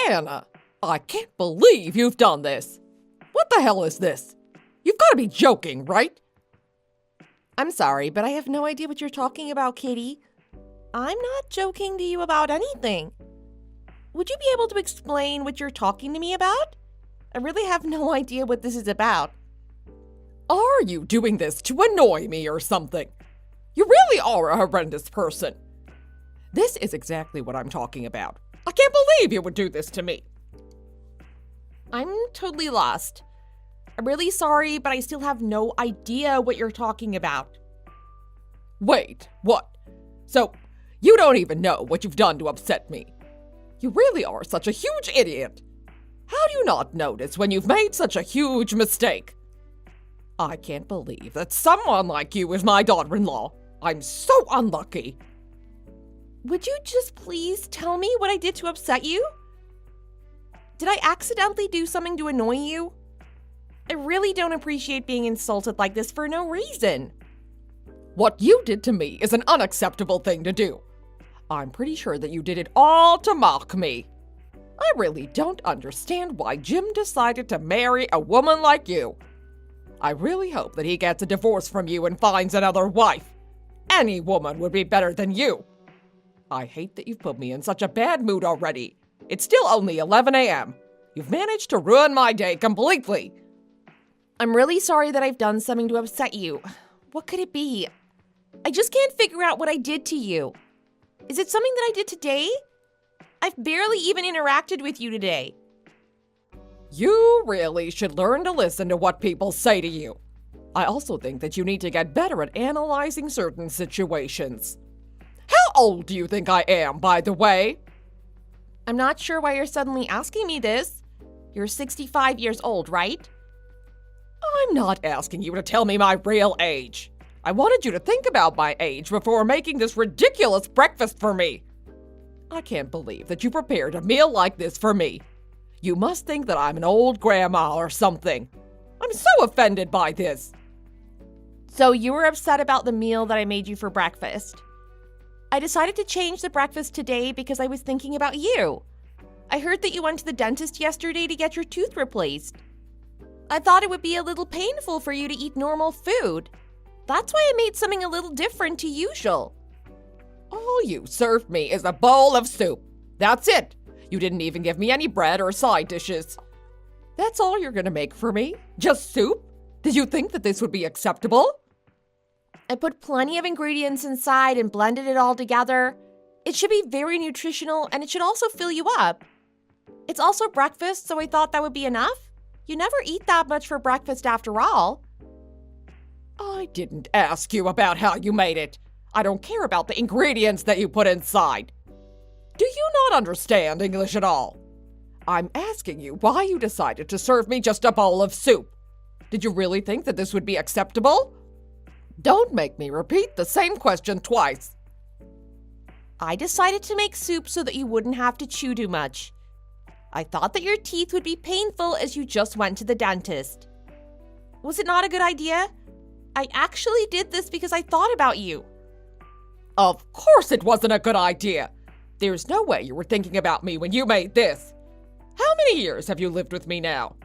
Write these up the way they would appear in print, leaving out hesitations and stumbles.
Anna, I can't believe you've done this. What the hell is this? You've got to be joking, right? I'm sorry, but I have no idea what you're talking about, Kitty. I'm not joking to you about anything. Would you be able to explain what you're talking to me about? I really have no idea what this is about. Are you doing this to annoy me or something? You really are a horrendous person. This is exactly what I'm talking about. I can't believe you would do this to me. I'm totally lost. I'm really sorry, but I still have no idea what you're talking about. Wait, what? So, you don't even know what you've done to upset me. You really are such a huge idiot. How do you not notice when you've made such a huge mistake? I can't believe that someone like you is my daughter-in-law. I'm so unlucky. Would you just please tell me what I did to upset you? Did I accidentally do something to annoy you? I really don't appreciate being insulted like this for no reason. What you did to me is an unacceptable thing to do. I'm pretty sure that you did it all to mock me. I really don't understand why Jim decided to marry a woman like you. I really hope that he gets a divorce from you and finds another wife. Any woman would be better than you. I hate that you've put me in such a bad mood already. It's still only 11 a.m. You've managed to ruin my day completely. I'm really sorry that I've done something to upset you. What could it be? I just can't figure out what I did to you. Is it something that I did today? I've barely even interacted with you today. You really should learn to listen to what people say to you. I also think that you need to get better at analyzing certain situations. How old do you think I am, by the way? I'm not sure why you're suddenly asking me this. You're 65 years old, right? I'm not asking you to tell me my real age. I wanted you to think about my age before making this ridiculous breakfast for me. I can't believe that you prepared a meal like this for me. You must think that I'm an old grandma or something. I'm so offended by this. So you were upset about the meal that I made you for breakfast. I decided to change the breakfast today because I was thinking about you. I heard that you went to the dentist yesterday to get your tooth replaced. I thought it would be a little painful for you to eat normal food. That's why I made something a little different to usual. All you served me is a bowl of soup. That's it. You didn't even give me any bread or side dishes. That's all you're gonna make for me? Just soup? Did you think that this would be acceptable? I put plenty of ingredients inside and blended it all together. It should be very nutritional and it should also fill you up. It's also breakfast, so I thought that would be enough. You never eat that much for breakfast after all. I didn't ask you about how you made it. I don't care about the ingredients that you put inside. Do you not understand English at all? I'm asking you why you decided to serve me just a bowl of soup. Did you really think that this would be acceptable? Don't make me repeat the same question twice. I decided to make soup so that you wouldn't have to chew too much. I thought that your teeth would be painful as you just went to the dentist. Was it not a good idea? I actually did this because I thought about you. Of course it wasn't a good idea. There's no way you were thinking about me when you made this. How many years have you lived with me now?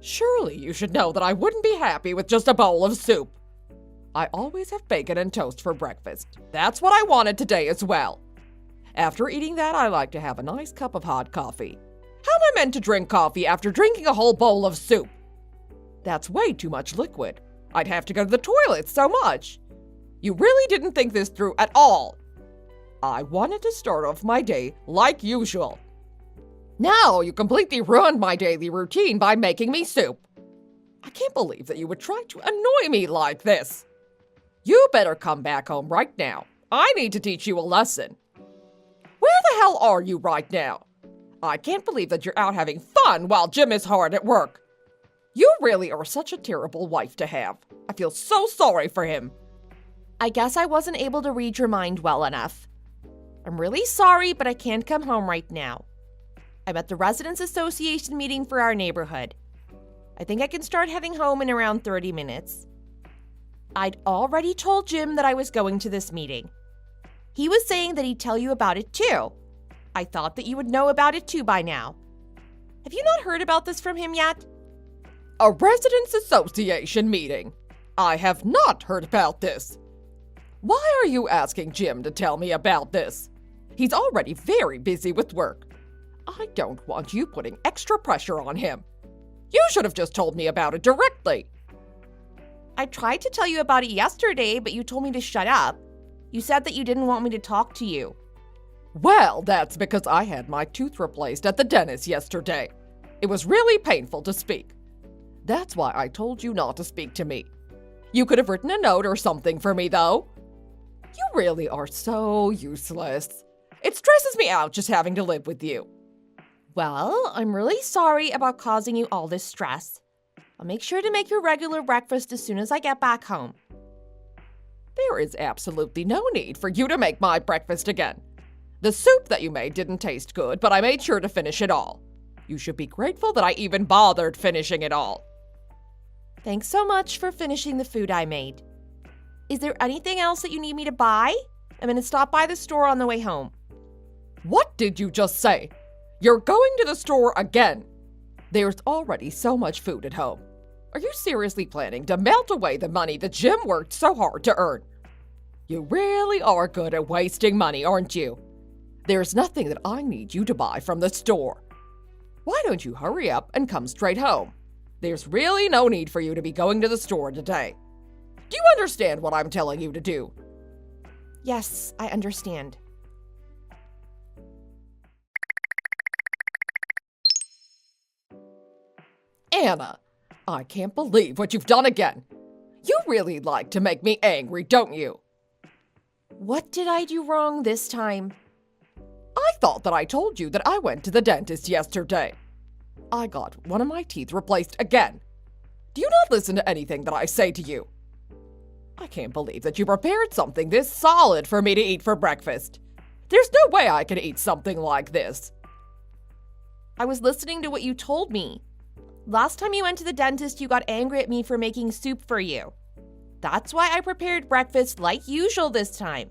Surely you should know that I wouldn't be happy with just a bowl of soup. I always have bacon and toast for breakfast. That's what I wanted today as well. After eating that, I like to have a nice cup of hot coffee. How am I meant to drink coffee after drinking a whole bowl of soup? That's way too much liquid. I'd have to go to the toilet so much. You really didn't think this through at all. I wanted to start off my day like usual. Now you completely ruined my daily routine by making me soup. I can't believe that you would try to annoy me like this. You better come back home right now. I need to teach you a lesson. Where the hell are you right now? I can't believe that you're out having fun while Jim is hard at work. You really are such a terrible wife to have. I feel so sorry for him. I guess I wasn't able to read your mind well enough. I'm really sorry, but I can't come home right now. I'm at the Residents Association meeting for our neighborhood. I think I can start heading home in around 30 minutes. I'd already told Jim that I was going to this meeting. He was saying that he'd tell you about it too. I thought that you would know about it too by now. Have you not heard about this from him yet? A residents association meeting. I have not heard about this. Why are you asking Jim to tell me about this? He's already very busy with work. I don't want you putting extra pressure on him. You should have just told me about it directly. I tried to tell you about it yesterday, but you told me to shut up. You said that you didn't want me to talk to you. Well, that's because I had my tooth replaced at the dentist yesterday. It was really painful to speak. That's why I told you not to speak to me. You could have written a note or something for me, though. You really are so useless. It stresses me out just having to live with you. Well, I'm really sorry about causing you all this stress. I'll make sure to make your regular breakfast as soon as I get back home. There is absolutely no need for you to make my breakfast again. The soup that you made didn't taste good, but I made sure to finish it all. You should be grateful that I even bothered finishing it all. Thanks so much for finishing the food I made. Is there anything else that you need me to buy? I'm going to stop by the store on the way home. What did you just say? You're going to the store again. There's already so much food at home. Are you seriously planning to melt away the money that Jim worked so hard to earn? You really are good at wasting money, aren't you? There's nothing that I need you to buy from the store. Why don't you hurry up and come straight home? There's really no need for you to be going to the store today. Do you understand what I'm telling you to do? Yes, I understand. Anna, I can't believe what you've done again. You really like to make me angry, don't you? What did I do wrong this time? I thought that I told you that I went to the dentist yesterday. I got one of my teeth replaced again. Do you not listen to anything that I say to you? I can't believe that you prepared something this solid for me to eat for breakfast. There's no way I can eat something like this. I was listening to what you told me. Last time you went to the dentist, you got angry at me for making soup for you. That's why I prepared breakfast like usual this time.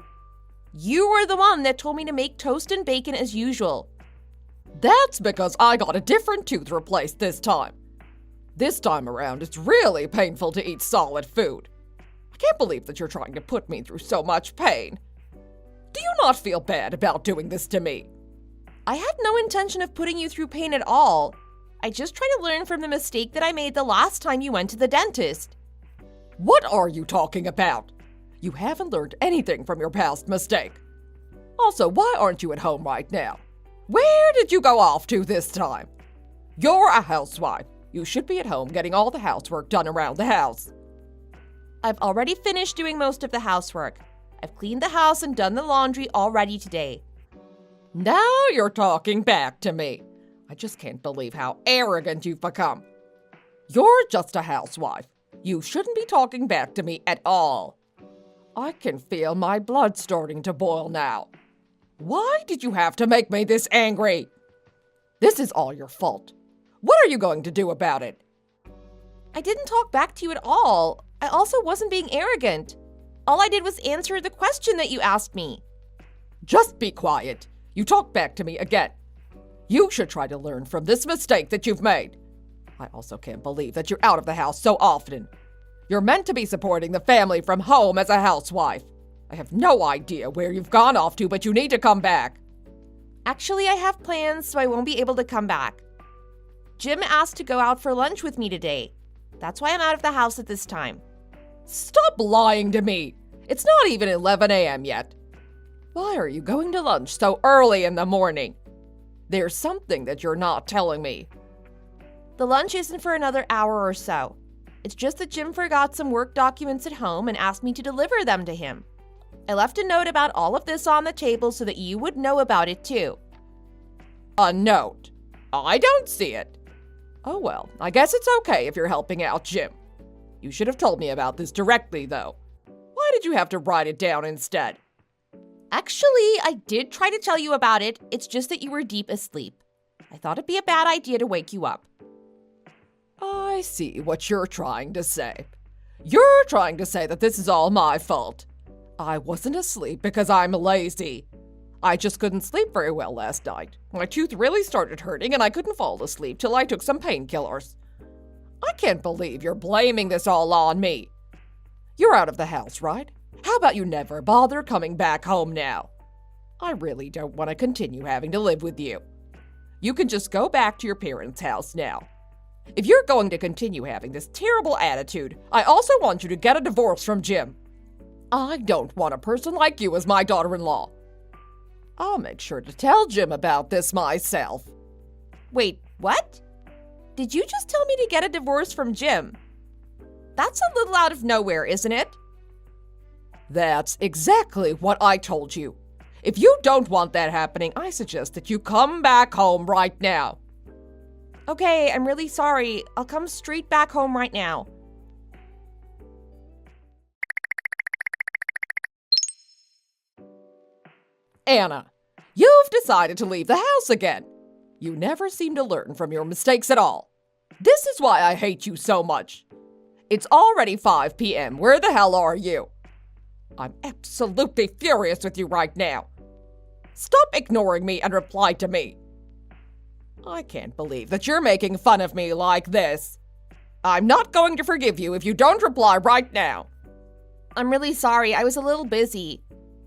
You were the one that told me to make toast and bacon as usual. That's because I got a different tooth replaced this time. This time around, it's really painful to eat solid food. I can't believe that you're trying to put me through so much pain. Do you not feel bad about doing this to me? I had no intention of putting you through pain at all. I just try to learn from the mistake that I made the last time you went to the dentist. What are you talking about? You haven't learned anything from your past mistake. Also, why aren't you at home right now? Where did you go off to this time? You're a housewife. You should be at home getting all the housework done around the house. I've already finished doing most of the housework. I've cleaned the house and done the laundry already today. Now you're talking back to me. I just can't believe how arrogant you've become. You're just a housewife. You shouldn't be talking back to me at all. I can feel my blood starting to boil now. Why did you have to make me this angry? This is all your fault. What are you going to do about it? I didn't talk back to you at all. I also wasn't being arrogant. All I did was answer the question that you asked me. Just be quiet. You talk back to me again. You should try to learn from this mistake that you've made. I also can't believe that you're out of the house so often. You're meant to be supporting the family from home as a housewife. I have no idea where you've gone off to, but you need to come back. Actually, I have plans, so I won't be able to come back. Jim asked to go out for lunch with me today. That's why I'm out of the house at this time. Stop lying to me. It's not even 11 a.m. yet. Why are you going to lunch so early in the morning? There's something that you're not telling me. The lunch isn't for another hour or so. It's just that Jim forgot some work documents at home and asked me to deliver them to him. I left a note about all of this on the table so that you would know about it too. A note? I don't see it. Oh well, I guess it's okay if you're helping out Jim. You should have told me about this directly, though. Why did you have to write it down instead? Actually, I did try to tell you about it. It's just that you were deep asleep. I thought it'd be a bad idea to wake you up. I see what you're trying to say. You're trying to say that this is all my fault. I wasn't asleep because I'm lazy. I just couldn't sleep very well last night. My tooth really started hurting and I couldn't fall asleep till I took some painkillers. I can't believe you're blaming this all on me. You're out of the house, right? How about you never bother coming back home now? I really don't want to continue having to live with you. You can just go back to your parents' house now. If you're going to continue having this terrible attitude, I also want you to get a divorce from Jim. I don't want a person like you as my daughter-in-law. I'll make sure to tell Jim about this myself. Wait, what? Did you just tell me to get a divorce from Jim? That's a little out of nowhere, isn't it? That's exactly what I told you. If you don't want that happening, I suggest that you come back home right now. Okay, I'm really sorry. I'll come straight back home right now. Anna, you've decided to leave the house again. You never seem to learn from your mistakes at all. This is why I hate you so much. It's already 5 p.m. Where the hell are you? I'm absolutely furious with you right now. Stop ignoring me and reply to me. I can't believe that you're making fun of me like this. I'm not going to forgive you if you don't reply right now. I'm really sorry. I was a little busy.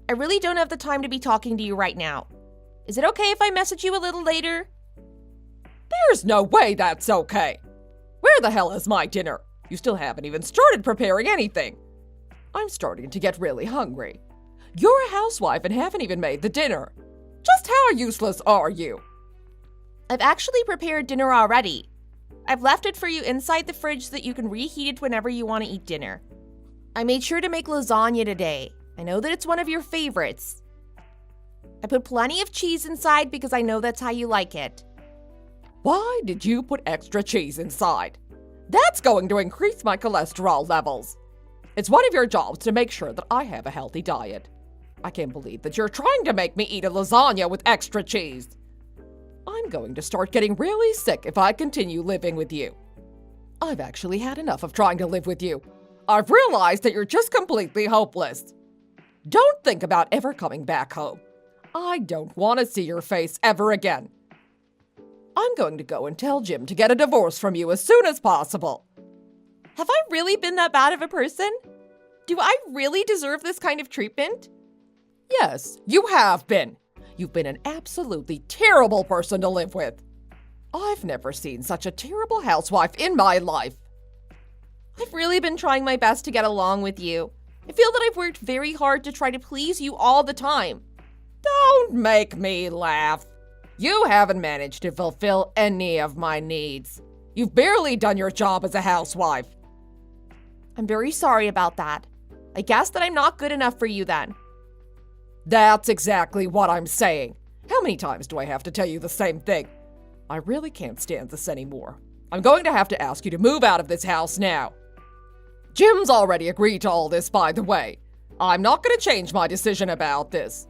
I really don't have the time to be talking to you right now. Is it okay if I message you a little later? There's no way that's okay. Where the hell is my dinner? You still haven't even started preparing anything. I'm starting to get really hungry. You're a housewife and haven't even made the dinner. Just how useless are you? I've actually prepared dinner already. I've left it for you inside the fridge so that you can reheat it whenever you want to eat dinner. I made sure to make lasagna today. I know that it's one of your favorites. I put plenty of cheese inside because I know that's how you like it. Why did you put extra cheese inside? That's going to increase my cholesterol levels. It's one of your jobs to make sure that I have a healthy diet. I can't believe that you're trying to make me eat a lasagna with extra cheese. I'm going to start getting really sick if I continue living with you. I've actually had enough of trying to live with you. I've realized that you're just completely hopeless. Don't think about ever coming back home. I don't want to see your face ever again. I'm going to go and tell Jim to get a divorce from you as soon as possible. Have I really been that bad of a person? Do I really deserve this kind of treatment? Yes, you have been. You've been an absolutely terrible person to live with. I've never seen such a terrible housewife in my life. I've really been trying my best to get along with you. I feel that I've worked very hard to try to please you all the time. Don't make me laugh. You haven't managed to fulfill any of my needs. You've barely done your job as a housewife. I'm very sorry about that. I guess that I'm not good enough for you then. That's exactly what I'm saying. How many times do I have to tell you the same thing? I really can't stand this anymore. I'm going to have to ask you to move out of this house now. Jim's already agreed to all this, by the way. I'm not going to change my decision about this.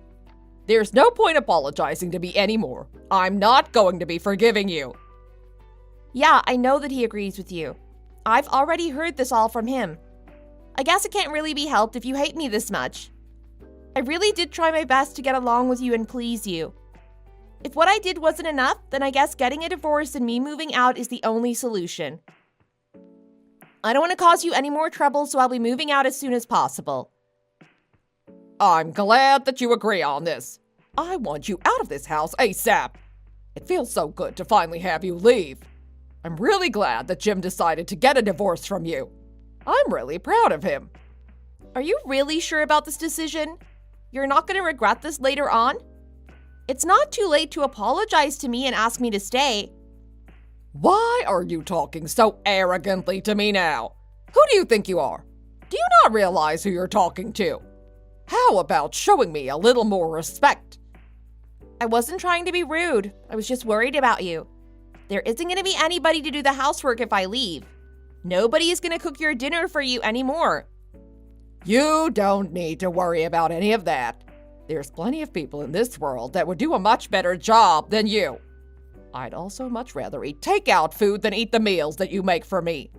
There's no point apologizing to me anymore. I'm not going to be forgiving you. Yeah, I know that he agrees with you. I've already heard this all from him. I guess it can't really be helped if you hate me this much. I really did try my best to get along with you and please you. If what I did wasn't enough, then I guess getting a divorce and me moving out is the only solution. I don't want to cause you any more trouble, so I'll be moving out as soon as possible. I'm glad that you agree on this. I want you out of this house ASAP. It feels so good to finally have you leave. I'm really glad that Jim decided to get a divorce from you. I'm really proud of him. Are you really sure about this decision? You're not going to regret this later on? It's not too late to apologize to me and ask me to stay. Why are you talking so arrogantly to me now? Who do you think you are? Do you not realize who you're talking to? How about showing me a little more respect? I wasn't trying to be rude. I was just worried about you. There isn't going to be anybody to do the housework if I leave. Nobody is going to cook your dinner for you anymore. You don't need to worry about any of that. There's plenty of people in this world that would do a much better job than you. I'd also much rather eat takeout food than eat the meals that you make for me.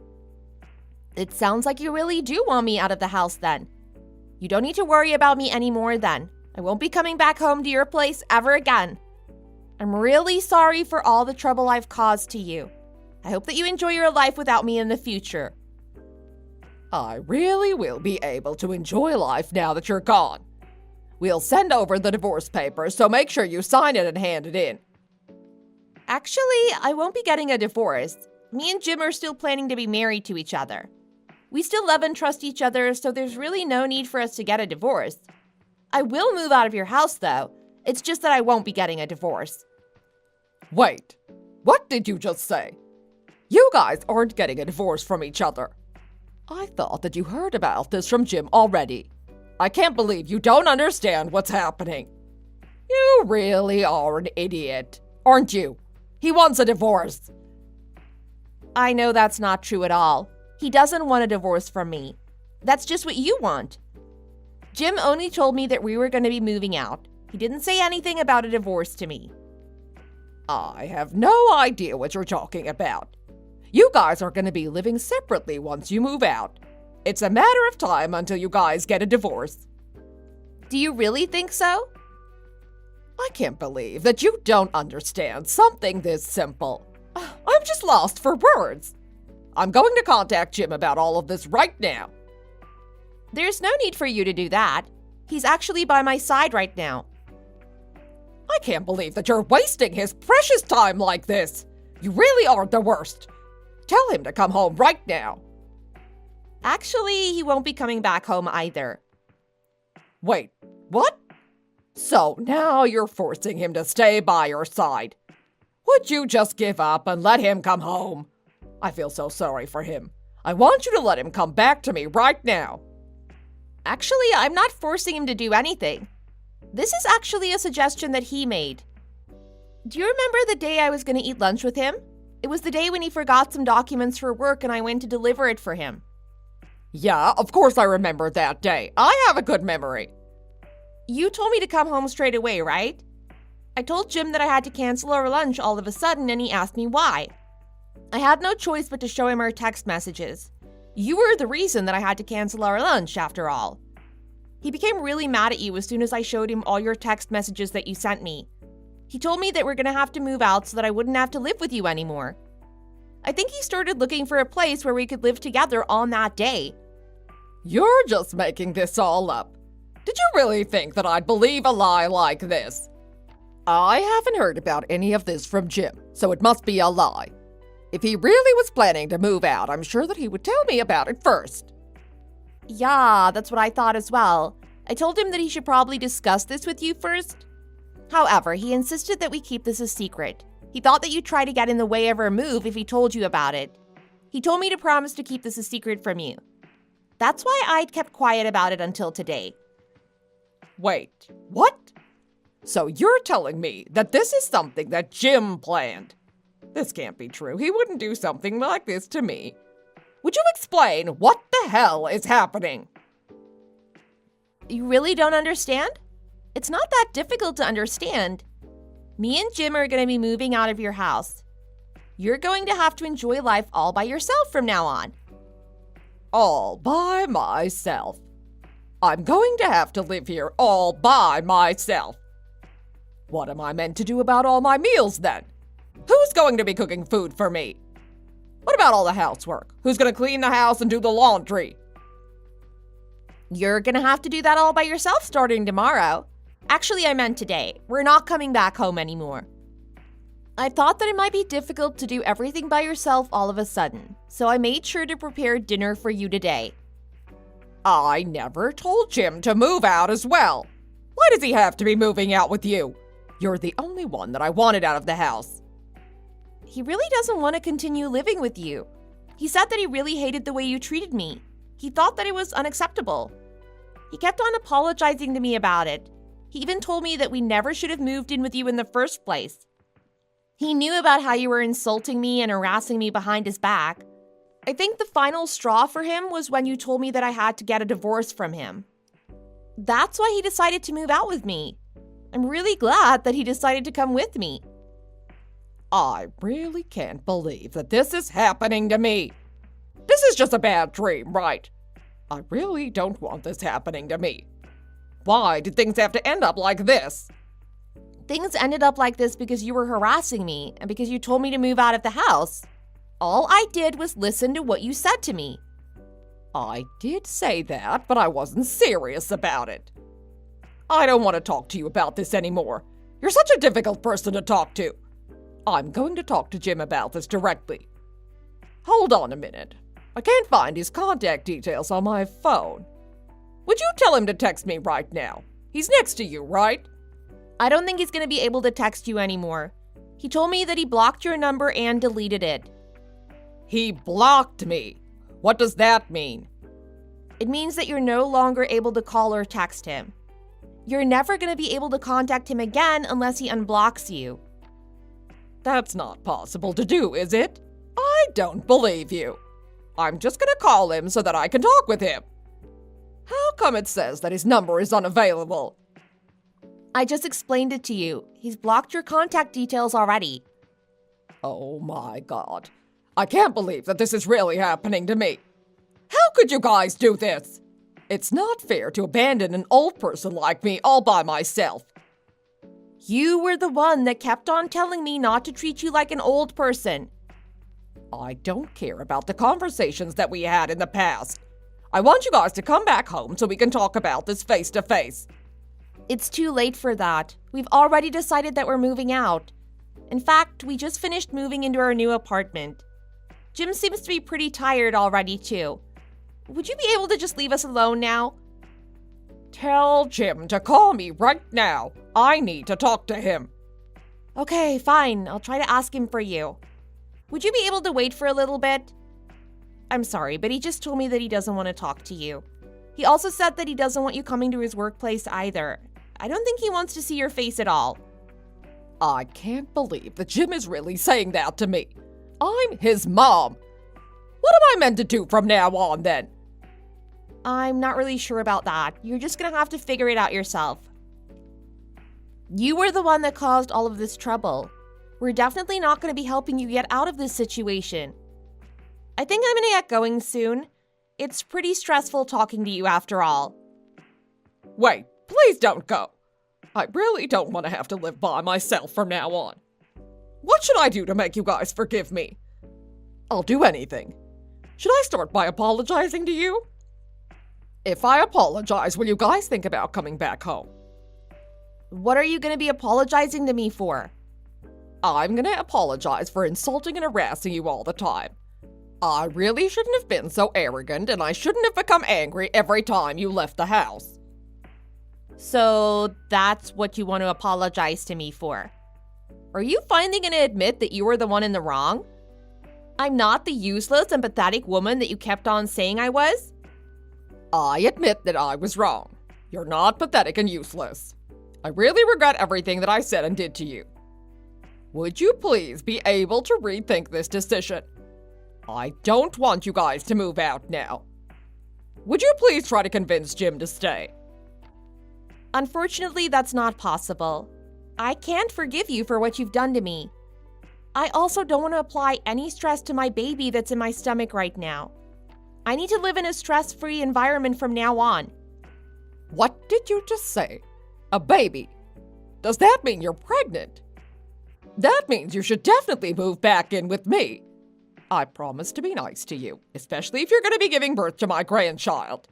It sounds like you really do want me out of the house then. You don't need to worry about me anymore then. I won't be coming back home to your place ever again. I'm really sorry for all the trouble I've caused to you. I hope that you enjoy your life without me in the future. I really will be able to enjoy life now that you're gone. We'll send over the divorce papers, so make sure you sign it and hand it in. Actually, I won't be getting a divorce. Me and Jim are still planning to be married to each other. We still love and trust each other, so there's really no need for us to get a divorce. I will move out of your house, though. It's just that I won't be getting a divorce. Wait, what did you just say? You guys aren't getting a divorce from each other. I thought that you heard about this from Jim already. I can't believe you don't understand what's happening. You really are an idiot, aren't you? He wants a divorce. I know that's not true at all. He doesn't want a divorce from me. That's just what you want. Jim only told me that we were going to be moving out. He didn't say anything about a divorce to me. I have no idea what you're talking about. You guys are going to be living separately once you move out. It's a matter of time until you guys get a divorce. Do you really think so? I can't believe that you don't understand something this simple. I'm just lost for words. I'm going to contact Jim about all of this right now. There's no need for you to do that. He's actually by my side right now. I can't believe that you're wasting his precious time like this. You really are the worst. Tell him to come home right now. Actually, he won't be coming back home either. Wait, what? So now you're forcing him to stay by your side. Would you just give up and let him come home? I feel so sorry for him. I want you to let him come back to me right now. Actually, I'm not forcing him to do anything. This is actually a suggestion that he made. Do you remember the day I was going to eat lunch with him? It was the day when he forgot some documents for work and I went to deliver it for him. Yeah, of course I remember that day. I have a good memory. You told me to come home straight away, right? I told Jim that I had to cancel our lunch all of a sudden and he asked me why. I had no choice but to show him our text messages. You were the reason that I had to cancel our lunch, after all. He became really mad at you as soon as I showed him all your text messages that you sent me. He told me that we're going to have to move out so that I wouldn't have to live with you anymore. I think he started looking for a place where we could live together on that day. You're just making this all up. Did you really think that I'd believe a lie like this? I haven't heard about any of this from Jim, so it must be a lie. If he really was planning to move out, I'm sure that he would tell me about it first. Yeah, that's what I thought as well. I told him that he should probably discuss this with you first. However, he insisted that we keep this a secret. He thought that you'd try to get in the way of our move if he told you about it. He told me to promise to keep this a secret from you. That's why I'd kept quiet about it until today. Wait, what? So you're telling me that this is something that Jim planned? This can't be true. He wouldn't do something like this to me. Would you explain what the hell is happening? You really don't understand? It's not that difficult to understand. Me and Jim are going to be moving out of your house. You're going to have to enjoy life all by yourself from now on. All by myself. I'm going to have to live here all by myself. What am I meant to do about all my meals then? Who's going to be cooking food for me? What about all the housework? Who's going to clean the house and do the laundry? You're going to have to do that all by yourself starting tomorrow. Actually, I meant today. We're not coming back home anymore. I thought that it might be difficult to do everything by yourself all of a sudden, so I made sure to prepare dinner for you today. I never told Jim to move out as well. Why does he have to be moving out with you? You're the only one that I wanted out of the house. He really doesn't want to continue living with you. He said that he really hated the way you treated me. He thought that it was unacceptable. He kept on apologizing to me about it. He even told me that we never should have moved in with you in the first place. He knew about how you were insulting me and harassing me behind his back. I think the final straw for him was when you told me that I had to get a divorce from him. That's why he decided to move out with me. I'm really glad that he decided to come with me. I really can't believe that this is happening to me. This is just a bad dream, right? I really don't want this happening to me. Why did things have to end up like this? Things ended up like this because you were harassing me and because you told me to move out of the house. All I did was listen to what you said to me. I did say that, but I wasn't serious about it. I don't want to talk to you about this anymore. You're such a difficult person to talk to. I'm going to talk to Jim about this directly. Hold on a minute. I can't find his contact details on my phone. Would you tell him to text me right now? He's next to you, right? I don't think he's going to be able to text you anymore. He told me that he blocked your number and deleted it. He blocked me. What does that mean? It means that you're no longer able to call or text him. You're never going to be able to contact him again unless he unblocks you. That's not possible to do, is it? I don't believe you. I'm just going to call him so that I can talk with him. How come it says that his number is unavailable? I just explained it to you. He's blocked your contact details already. Oh my God. I can't believe that this is really happening to me. How could you guys do this? It's not fair to abandon an old person like me all by myself. You were the one that kept on telling me not to treat you like an old person. I don't care about the conversations that we had in the past. I want you guys to come back home so we can talk about this face to face. It's too late for that. We've already decided that we're moving out. In fact, we just finished moving into our new apartment. Jim seems to be pretty tired already, too. Would you be able to just leave us alone now? Tell Jim to call me right now. I need to talk to him. Okay, fine. I'll try to ask him for you. Would you be able to wait for a little bit? I'm sorry, but he just told me that he doesn't want to talk to you. He also said that he doesn't want you coming to his workplace either. I don't think he wants to see your face at all. I can't believe that Jim is really saying that to me. I'm his mom. What am I meant to do from now on then? I'm not really sure about that. You're just gonna have to figure it out yourself. You were the one that caused all of this trouble. We're definitely not gonna be helping you get out of this situation. I think I'm gonna get going soon. It's pretty stressful talking to you after all. Wait, please don't go. I really don't want to have to live by myself from now on. What should I do to make you guys forgive me? I'll do anything. Should I start by apologizing to you? If I apologize, will you guys think about coming back home? What are you gonna be apologizing to me for? I'm gonna apologize for insulting and harassing you all the time. I really shouldn't have been so arrogant, and I shouldn't have become angry every time you left the house. So that's what you want to apologize to me for? Are you finally going to admit that you were the one in the wrong? I'm not the useless and pathetic woman that you kept on saying I was? I admit that I was wrong. You're not pathetic and useless. I really regret everything that I said and did to you. Would you please be able to rethink this decision? I don't want you guys to move out now. Would you please try to convince Jim to stay? Unfortunately, that's not possible. I can't forgive you for what you've done to me. I also don't want to apply any stress to my baby that's in my stomach right now. I need to live in a stress-free environment from now on. What did you just say? A baby? Does that mean you're pregnant? That means you should definitely move back in with me. I promise to be nice to you, especially if you're going to be giving birth to my grandchild.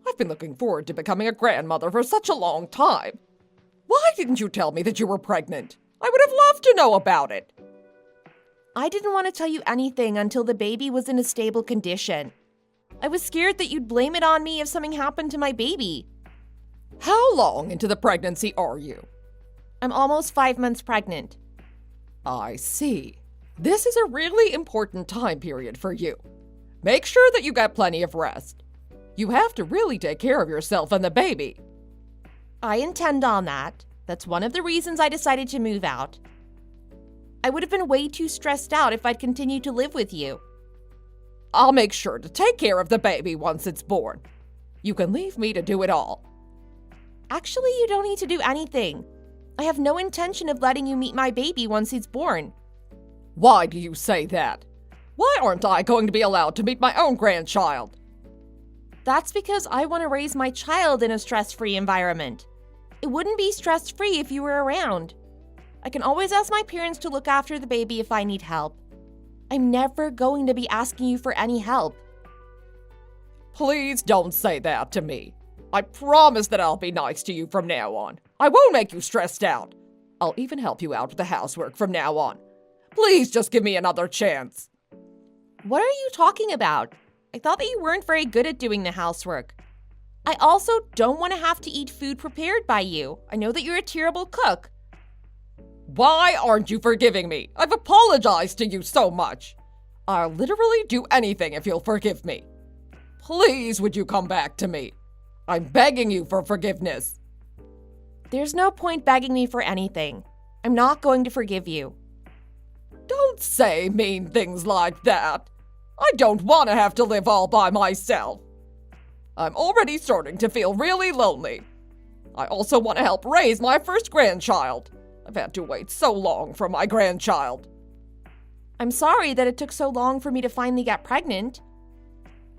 I've been looking forward to becoming a grandmother for such a long time. Why didn't you tell me that you were pregnant? I would have loved to know about it. I didn't want to tell you anything until the baby was in a stable condition. I was scared that you'd blame it on me if something happened to my baby. How long into the pregnancy are you? I'm almost 5 months pregnant. I see. This is a really important time period for you. Make sure that you get plenty of rest. You have to really take care of yourself and the baby. I intend on that. That's one of the reasons I decided to move out. I would have been way too stressed out if I'd continued to live with you. I'll make sure to take care of the baby once it's born. You can leave me to do it all. Actually, you don't need to do anything. I have no intention of letting you meet my baby once he's born. Why do you say that? Why aren't I going to be allowed to meet my own grandchild? That's because I want to raise my child in a stress-free environment. It wouldn't be stress-free if you were around. I can always ask my parents to look after the baby if I need help. I'm never going to be asking you for any help. Please don't say that to me. I promise that I'll be nice to you from now on. I won't make you stressed out. I'll even help you out with the housework from now on. Please just give me another chance. What are you talking about? I thought that you weren't very good at doing the housework. I also don't want to have to eat food prepared by you. I know that you're a terrible cook. Why aren't you forgiving me? I've apologized to you so much. I'll literally do anything if you'll forgive me. Please, would you come back to me? I'm begging you for forgiveness. There's no point begging me for anything. I'm not going to forgive you. Don't say mean things like that. I don't want to have to live all by myself. I'm already starting to feel really lonely. I also want to help raise my first grandchild. I've had to wait so long for my grandchild. I'm sorry that it took so long for me to finally get pregnant.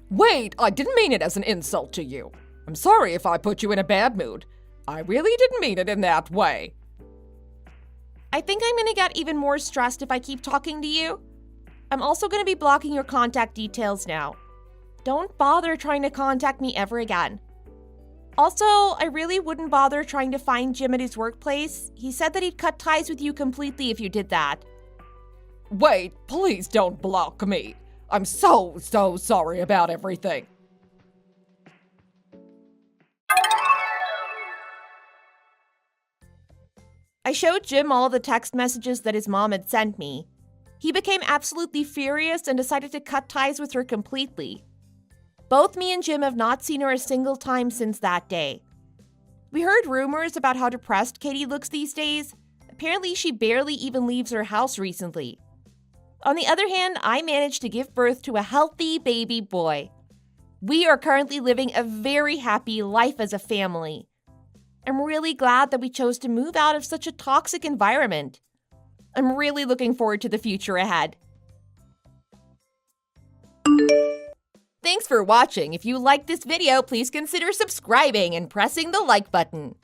Wait, I didn't mean it as an insult to you. I'm sorry if I put you in a bad mood. I really didn't mean it in that way. I think I'm going to get even more stressed if I keep talking to you. I'm also going to be blocking your contact details now. Don't bother trying to contact me ever again. Also, I really wouldn't bother trying to find Jim at his workplace. He said that he'd cut ties with you completely if you did that. Wait, please don't block me. I'm so sorry about everything. I showed Jim all the text messages that his mom had sent me. He became absolutely furious and decided to cut ties with her completely. Both me and Jim have not seen her a single time since that day. We heard rumors about how depressed Katie looks these days. Apparently, she barely even leaves her house recently. On the other hand, I managed to give birth to a healthy baby boy. We are currently living a very happy life as a family. I'm really glad that we chose to move out of such a toxic environment. I'm really looking forward to the future ahead. Thanks for watching. If you liked this video, please consider subscribing and pressing the like button.